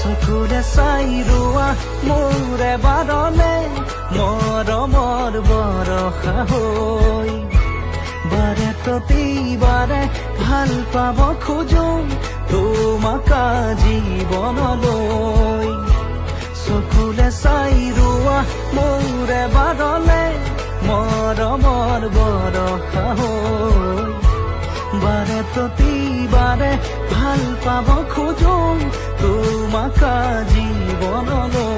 চকুৰে চাই ৰোৱা মোৰ এবাৰলে মৰমৰ বৰষা হৈ বাৰে প্ৰতিবাৰে ভাল পাব খোজো তোমাক জীৱনলৈ চকুৰে চাই ৰোৱা মোৰ এবাৰলে মৰমৰ বৰষা হৈ বাৰে প্ৰতিবাৰে ভাল পাব খোজো তোমাক জীৱনলৈ